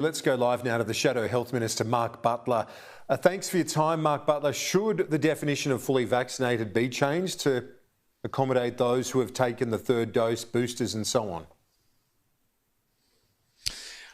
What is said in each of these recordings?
Let's go live now to the Shadow Health Minister Mark Butler. Thanks for your time, Mark Butler. Should the definition of fully vaccinated be changed to accommodate those who have taken the third dose, boosters and so on?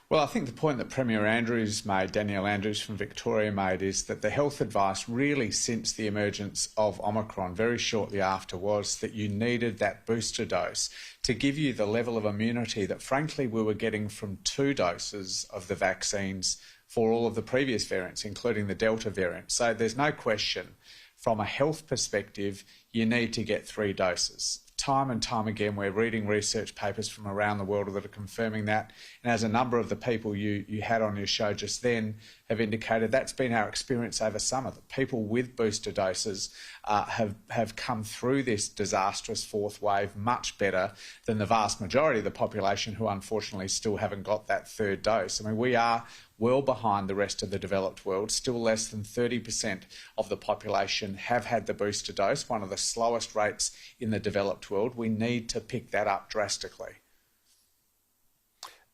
Well, I think the point that Premier Andrews made, Daniel Andrews from Victoria made, is that the health advice really since the emergence of Omicron very shortly after was that you needed that booster dose to give you the level of immunity that frankly we were getting from 2 doses of the vaccines for all of the previous variants, including the Delta variant. So there's no question from a health perspective, you need to get 3 doses. Time and time again, we're reading research papers from around the world that are confirming that. And as a number of the people you had on your show just then have indicated, that's been our experience over summer, that people with booster doses have come through this disastrous 4th wave much better than the vast majority of the population who unfortunately still haven't got that 3rd dose. I mean, we are well behind the rest of the developed world. Still less than 30% of the population have had the booster dose, one of the slowest rates in the developed world. We need to pick that up drastically.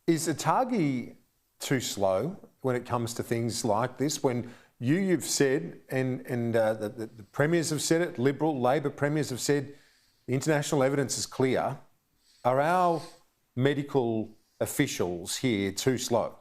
Is otagi too slow when it comes to things like this? When you've said, and the premiers have said it, Liberal, Labor premiers have said, the international evidence is clear. Are our medical officials here too slow?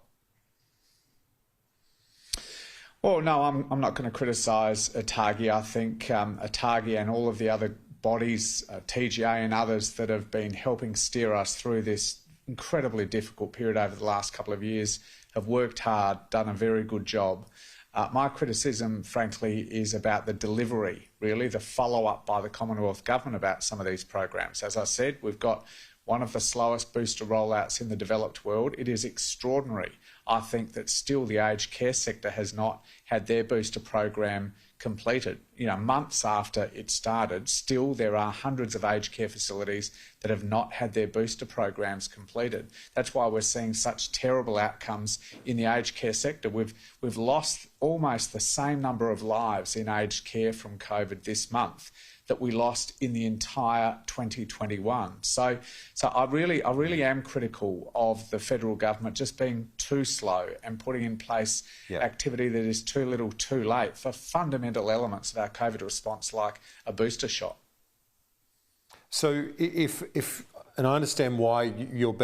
Well, no, I'm not going to criticise otagi. I think otagi and all of the other bodies, TGA and others that have been helping steer us through this incredibly difficult period over the last couple of years have worked hard, done a very good job. My criticism, frankly, is about the delivery, really, the follow-up by the Commonwealth Government about some of these programs. As I said, we've got one of the slowest booster rollouts in the developed world. It is extraordinary, I think, that still the aged care sector has not had their booster program completed. You know, months after it started, still there are hundreds of aged care facilities that have not had their booster programs completed. That's why we're seeing such terrible outcomes in the aged care sector. We've lost almost the same number of lives in aged care from COVID this month that we lost in the entire 2021. So I really am critical of the federal government just being too slow and putting in place activity that is too little too late for fundamental elements of our COVID response like a booster shot. So if and I understand why you're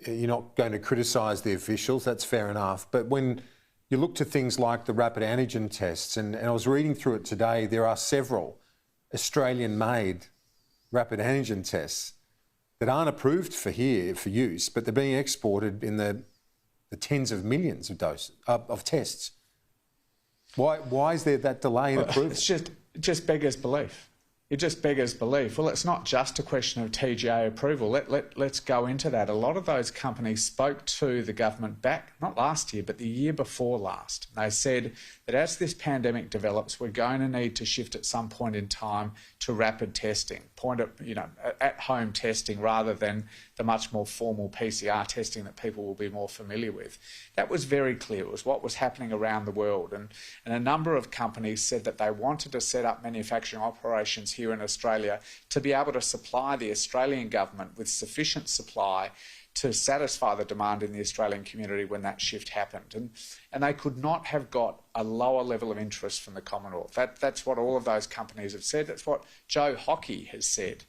not going to criticise the officials, that's fair enough, but when you look to things like the rapid antigen tests, and I was reading through it today, there are several Australian-made rapid antigen tests that aren't approved for use, but they're being exported in the tens of millions of doses of tests. Why is there that delay in approval? It's just beggars belief. It just beggars belief. Well, it's not just a question of TGA approval. Let's go into that. A lot of those companies spoke to the government back, not last year, but the year before last. They said that as this pandemic develops, we're going to need to shift at some point in time to rapid testing, at-home testing rather than the much more formal PCR testing that people will be more familiar with. That was very clear. It was what was happening around the world. And a number of companies said that they wanted to set up manufacturing operations here in Australia to be able to supply the Australian government with sufficient supply to satisfy the demand in the Australian community when that shift happened. And they could not have got a lower level of interest from the Commonwealth. That's what all of those companies have said. That's what Joe Hockey has said,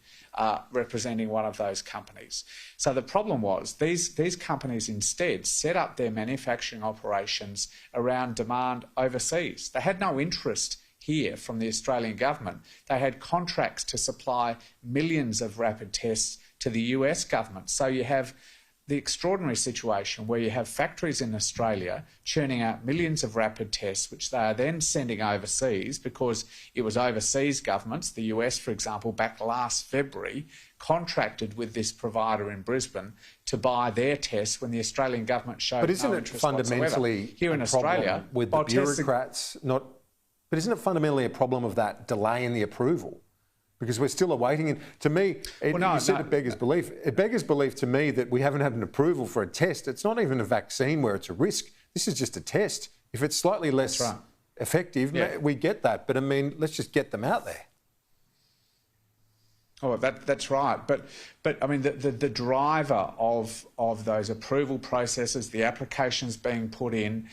representing one of those companies. So the problem was these companies instead set up their manufacturing operations around demand overseas. They had no interest here from the Australian government. They had contracts to supply millions of rapid tests to the US government. So you have the extraordinary situation where you have factories in Australia churning out millions of rapid tests, which they are then sending overseas because it was overseas governments, the US, for example, back last February, contracted with this provider in Brisbane to buy their tests when the Australian government showed no interest whatsoever. But isn't it fundamentally here in Australia with the bureaucrats not? But isn't it fundamentally a problem of that delay in the approval? Because we're still awaiting it. To me, it beggars belief. It beggars belief to me that we haven't had an approval for a test. It's not even a vaccine where it's a risk. This is just a test. If it's slightly less effective, we get that. But I mean, let's just get them out there. Oh, that's right. But I mean, the driver of those approval processes, the applications being put in,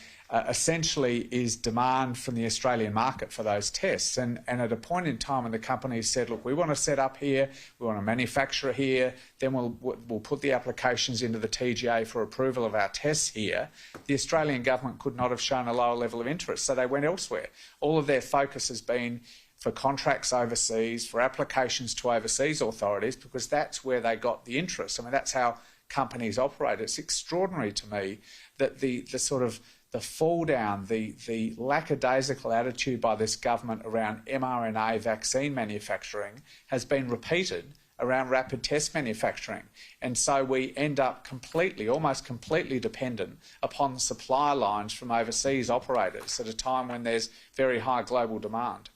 essentially is demand from the Australian market for those tests. And at a point in time when the companies said, look, we want to set up here, we want to manufacture here, then we'll put the applications into the TGA for approval of our tests here, the Australian government could not have shown a lower level of interest. So they went elsewhere. All of their focus has been for contracts overseas, for applications to overseas authorities, because that's where they got the interest. I mean, that's how companies operate. It's extraordinary to me that the sort of the fall down, the lackadaisical attitude by this government around mRNA vaccine manufacturing has been repeated around rapid test manufacturing. And so we end up almost completely dependent upon supply lines from overseas operators at a time when there's very high global demand.